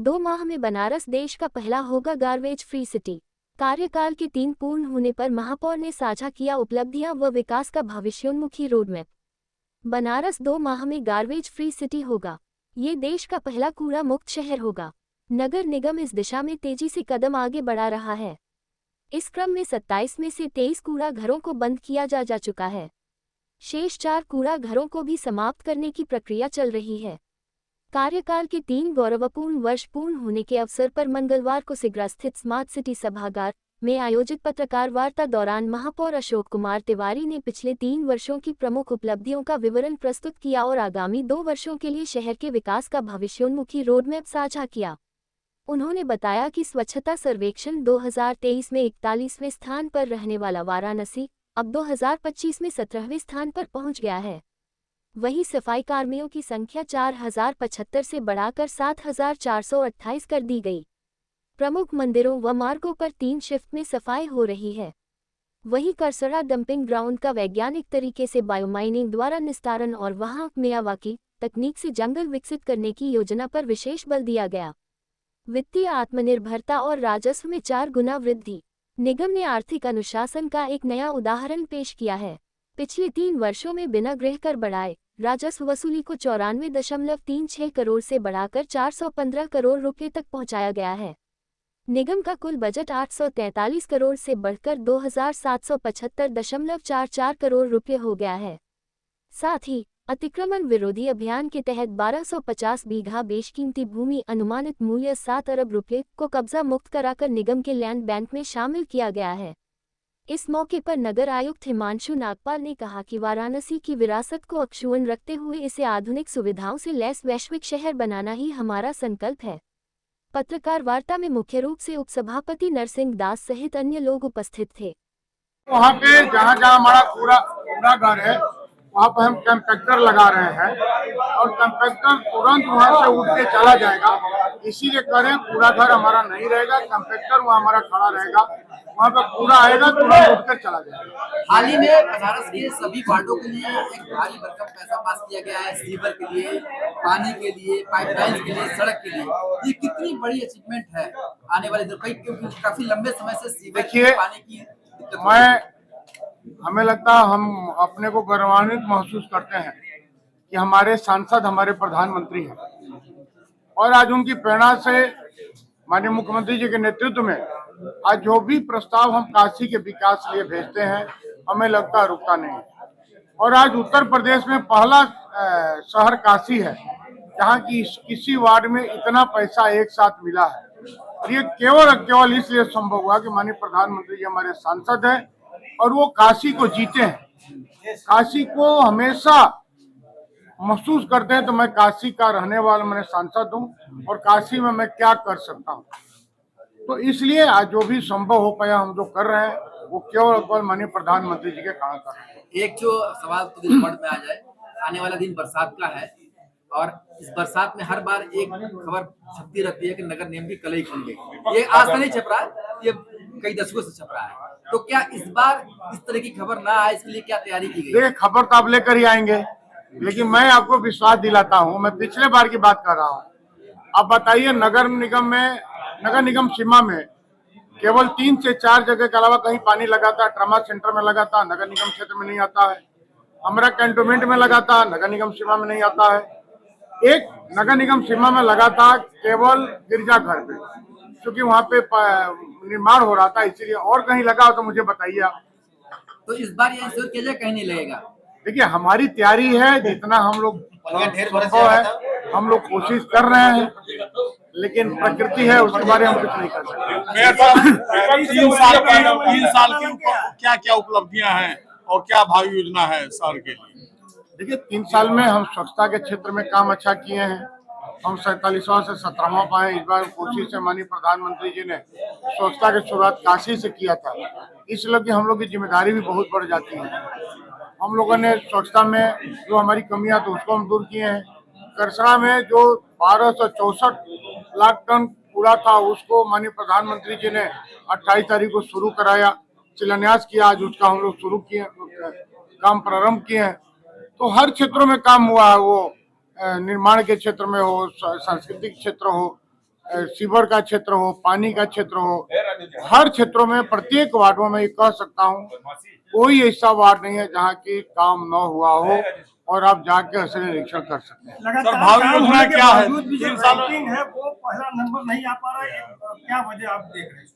2 माह में बनारस देश का पहला होगा गार्बेज फ्री सिटी। कार्यकाल के 3 पूर्ण होने पर महापौर ने साझा किया उपलब्धियां व विकास का भविष्योन्मुखी रोडमैप। बनारस 2 माह में गार्बेज फ्री सिटी होगा। ये देश का पहला कूड़ा मुक्त शहर होगा। नगर निगम इस दिशा में तेजी से कदम आगे बढ़ा रहा है। इस क्रम में 27 में से 23 कूड़ा घरों को बंद किया जा चुका है। शेष 4 कूड़ा घरों को भी समाप्त करने की प्रक्रिया चल रही है। कार्यकाल के 3 गौरवपूर्ण वर्ष पूर्ण होने के अवसर पर मंगलवार को सिगरा स्थित स्मार्ट सिटी सभागार में आयोजित पत्रकार वार्ता दौरान महापौर अशोक कुमार तिवारी ने पिछले 3 वर्षों की प्रमुख उपलब्धियों का विवरण प्रस्तुत किया और आगामी 2 वर्षों के लिए शहर के विकास का भविष्योन्मुखी रोडमैप साझा किया। उन्होंने बताया कि स्वच्छता सर्वेक्षण 2023 में 41वें स्थान पर रहने वाला वाराणसी अब 2025 में 17वें स्थान पर पहुंच गया है। वहीं सफाई कर्मियों की संख्या 4075 से बढ़ाकर 7428 कर दी गई। प्रमुख मंदिरों व मार्गों पर 3 शिफ्ट में सफाई हो रही है। वहीं करसरा डंपिंग ग्राउंड का वैज्ञानिक तरीके से बायोमाइनिंग द्वारा निस्तारण और वहां मियावाकी तकनीक से जंगल विकसित करने की योजना पर विशेष बल दिया गया। वित्तीय आत्मनिर्भरता और राजस्व में 4 गुना वृद्धि। निगम ने आर्थिक अनुशासन का एक नया उदाहरण पेश किया है। पिछले 3 वर्षों में बिना गृह कर बढ़ाए राजस्व वसूली को 94.36 करोड़ से बढ़ाकर 415 करोड़ रुपये तक पहुंचाया गया है। निगम का कुल बजट 843 करोड़ से बढ़कर 2775.44 करोड़ रुपये हो गया है। साथ ही अतिक्रमण विरोधी अभियान के तहत 1250 बीघा बेशकीमती भूमि अनुमानित मूल्य 7 अरब रुपये को कब्जा मुक्त कराकर निगम के लैंड बैंक में शामिल किया गया है। इस मौके पर नगर आयुक्त हिमांशु नागपाल ने कहा कि वाराणसी की विरासत को अक्षुण्ण रखते हुए इसे आधुनिक सुविधाओं से लैस वैश्विक शहर बनाना ही हमारा संकल्प है। पत्रकार वार्ता में मुख्य रूप से उपसभापति नरसिंह दास सहित अन्य लोग उपस्थित थे। वहाँ पे जहाँ जहाँ हमारा कूड़ा घर है वहाँ पे हम कंपैक्टर लगा रहे हैं और कंपैक्टर तुरंत वहाँ से उठ के चला जाएगा। इसीलिए करें कूड़ा घर हमारा नहीं रहेगा, कंपैक्टर वहाँ हमारा खड़ा रहेगा, वहाँ पे कूड़ा आएगा तुरंत उठ कर चला जाएगा। हाल ही में बनारस के सभी वार्डों के लिए एक भारी भरकम पैसा पास किया गया है, सीवर के लिए, पानी के लिए, पाइपलाइन के लिए, सड़क के लिए। ये कितनी बड़ी अचीवमेंट है आने वाले दिन, क्योंकि काफी लंबे समय से सीवर पानी की हमें लगता है हम अपने को गौरवान्वित महसूस करते हैं कि हमारे सांसद हमारे प्रधानमंत्री हैं और आज उनकी प्रेरणा से माननीय मुख्यमंत्री जी के नेतृत्व में आज जो भी प्रस्ताव हम काशी के विकास के लिए भेजते हैं हमें लगता है रुकता नहीं। और आज उत्तर प्रदेश में पहला शहर काशी है जहाँ की किसी वार्ड में इतना पैसा एक साथ मिला है और ये केवल इसलिए संभव हुआ कि माननीय प्रधानमंत्री जी हमारे सांसद हैं और वो काशी को जीते हैं। काशी को हमेशा महसूस करते हैं तो मैं काशी का रहने वाला मैंने सांसद हूँ और काशी में मैं क्या कर सकता हूँ। तो इसलिए आज जो भी संभव हो पाया हम जो कर रहे हैं वो केवल माननीय प्रधानमंत्री जी के कारण कर रहे हैं। एक जो सवाल तो दिल में आ जाए, आने वाला दिन बरसात का है और इस बरसात में हर बार एक खबर छपती रहती है कि नगर निगम की कलई खुल गई। ये आज से नहीं छप रहा है, ये कई दशकों से छप रहा है। तो क्या इस बार इस तरह की खबर ना आए इसके लिए क्या तैयारी की गई? देखिए खबर तो आप लेकर ही आएंगे, लेकिन मैं आपको विश्वास दिलाता हूँ, मैं पिछले बार की बात कर रहा हूँ। आप बताइए नगर निगम सीमा में केवल 3 से 4 जगह के अलावा कहीं पानी लगाता, ट्रामा सेंटर में लगाता, नगर निगम क्षेत्र में नहीं आता है। हमारा कैंटोनमेंट में लगाता, नगर निगम सीमा में नहीं आता है। एक नगर निगम सीमा में लगाता केवल गिरजाघर पे, क्योंकि वहाँ पे निर्माण हो रहा था, इसीलिए। और कहीं लगा हो तो मुझे बताइए आप। तो इस बार ये इंश्योर किया जाए कहीं नहीं लगेगा? देखिए हमारी तैयारी है, जितना हम लोग संभव है हम लोग कोशिश कर रहे हैं, लेकिन प्रकृति है उसके बारे में हम कुछ नहीं कर सकते। 3 साल की क्या क्या उपलब्धियां हैं और क्या भावी योजना है शहर के लिए? देखिए 3 साल में हम स्वच्छता के क्षेत्र में काम अच्छा किए हैं। हम 47वां से 17वां पाए। इस बार कोशिश से माननीय प्रधानमंत्री जी ने स्वच्छता की शुरुआत काशी से किया था, इसलिए हम लोग की जिम्मेदारी भी बहुत बढ़ जाती है। हम लोगों ने स्वच्छता में जो हमारी कमियां तो उसको हम दूर किए हैं। करसरा में जो 1264 लाख टन कूड़ा था उसको माननीय प्रधानमंत्री जी ने 28 तारीख को शुरू कराया, शिलान्यास किया। आज उसका हम लोग शुरू किए, काम प्रारंभ किए हैं। तो हर क्षेत्रों में काम हुआ है, वो निर्माण के क्षेत्र में हो, सांस्कृतिक क्षेत्र हो, सीवर का क्षेत्र हो, पानी का क्षेत्र हो, हर क्षेत्रों में प्रत्येक वार्डों में ये कह सकता हूँ कोई ऐसा वार्ड नहीं है जहाँ की काम न हुआ हो और आप जाके असली निरीक्षण कर सकते हैं। सर भावी योजना क्या है? 3 साल है वो पहला नंबर नहीं आ पा रहा है, क्या वजह आप देख रहे हैं?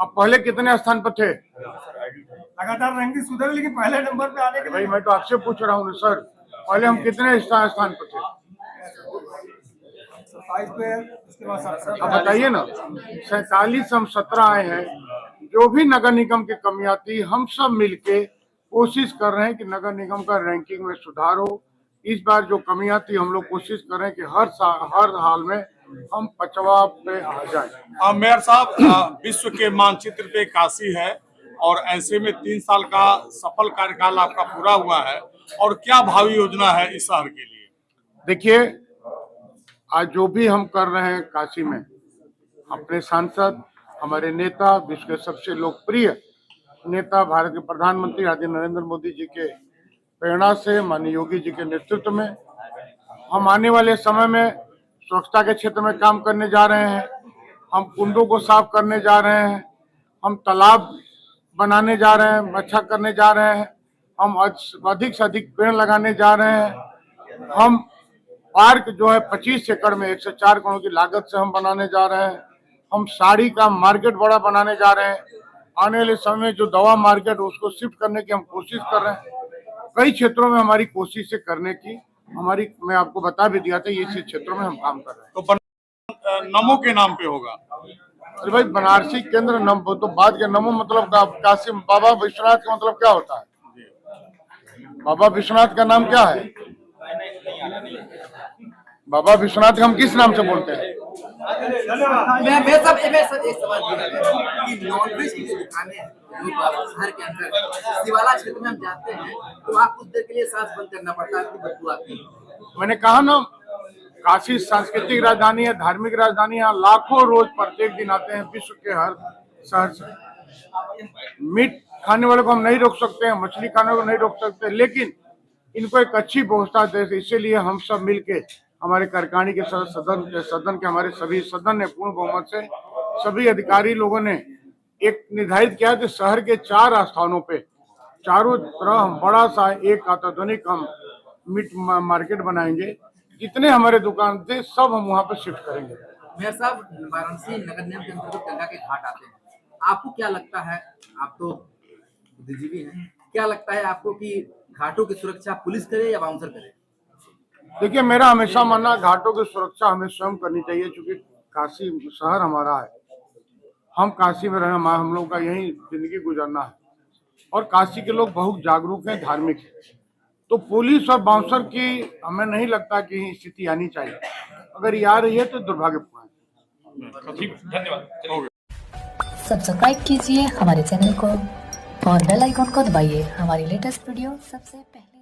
अब पहले कितने स्थान पर थे? लगातार रैंकिंग सुधर, लेकिन पहले नंबर पे आने के भाई मैं तो आपसे पूछ रहा हूँ सर, पहले हम कितने स्थान पर थे? 27 पे, उसके बाद 17 अब बताइए ना, 47 हम 17 आए हैं। जो भी नगर निगम की कमियां थी हम सब मिलके कोशिश कर रहे हैं कि नगर निगम का रैंकिंग में सुधार हो। इस बार जो कमियां थी हम लोग कोशिश कर रहे हैं कि हर हाल में हम 50वां पे आ जाए। मेयर साहब, विश्व के मानचित्र पे काशी है और ऐसे में 3 साल का सफल कार्यकाल आपका पूरा हुआ है, और क्या भावी योजना है इस शहर के लिए? देखिए, आज जो भी हम कर रहे हैं काशी में, अपने सांसद, हमारे नेता, विश्व के सबसे लोकप्रिय नेता भारत के प्रधानमंत्री आदि नरेंद्र मोदी जी के प्रेरणा से, माननीय योगी जी के नेतृत्व में हम आने वाले समय में स्वच्छता के क्षेत्र में काम करने जा रहे हैं। हम कुंडों को साफ करने जा रहे हैं, हम तालाब बनाने जा रहे हैं, अच्छा करने जा रहे हैं, हम अधिक से अधिक पेड़ लगाने जा रहे हैं। हम पार्क जो है 25 एकड़ में 104 करोड़ की लागत से हम बनाने जा रहे हैं। हम साड़ी का मार्केट बड़ा बनाने जा रहे हैं। आने वाले समय में जो दवा मार्केट उसको शिफ्ट करने की हम कोशिश कर रहे हैं। कई क्षेत्रों में हमारी कोशिश है करने की, हमारी, मैं आपको बता भी दिया था, ये इसी क्षेत्रों में हम काम कर रहे हैं। तो नमो के नाम पे होगा? अरे भाई, बनारसी केंद्र नमो तो बाद के नमो मतलब काशी बाबा विश्वनाथ का मतलब क्या होता है? बाबा विश्वनाथ का नाम क्या है? बाबा विश्वनाथ हम किस नाम से बोलते हैं? मैं सब एक सवाल कि नॉनवेज की जो दुकानें हैं शहर के अंदर शिवाला क्षेत्र में हम जाते हैं तो आप कुछ देर के लिए सांस बंद करना पड़ता है, आपकी बदबू आती है। मैंने कहा ना, काशी सांस्कृतिक राजधानी है, धार्मिक राजधानी है। लाखों रोज प्रत्येक दिन आते हैं विश्व के हर शहर से। मीट खाने वाले को हम नहीं रोक सकते हैं, मछली खाने को नहीं रोक सकते, लेकिन इनको एक अच्छी व्यवस्था दे, इसीलिए हम सब मिलके, हमारे कार्यकारिणी के सदन के हमारे सभी सदन ने पूर्ण बहुमत से सभी अधिकारी लोगों ने एक निर्धारित किया कि शहर के 4 स्थानों पे चारों तरफ हम बड़ा सा एक अत्याधुनिक हम मीट मार्केट बनाएंगे। जितने हमारे दुकान थे सब हम वहाँ पे शिफ्ट करेंगे। मेयर साहब, वाराणसी नगर निगम के अंतर्गत गंगा के घाट आते हैं, आपको क्या लगता है, आप तो बुद्धिजीवी हैं, क्या लगता है आपको कि घाटों की सुरक्षा पुलिस करे या बाउंसर करे? देखिए, मेरा हमेशा मानना, घाटों की सुरक्षा हमें स्वयं करनी चाहिए, क्योंकि काशी शहर हमारा है, हम काशी में रहना, हम लोगों का यही जिंदगी गुजारना है, और काशी के लोग बहुत जागरूक हैं, धार्मिक हैं, तो पुलिस और बाउंसर की हमें नहीं लगता कि स्थिति आनी चाहिए। अगर ये आ रही है तो दुर्भाग्यपूर्ण है। धन्यवाद। सब्सक्राइब कीजिए हमारे चैनल को और बेल आइकॉन को दबाइए हमारी लेटेस्ट वीडियो सबसे पहले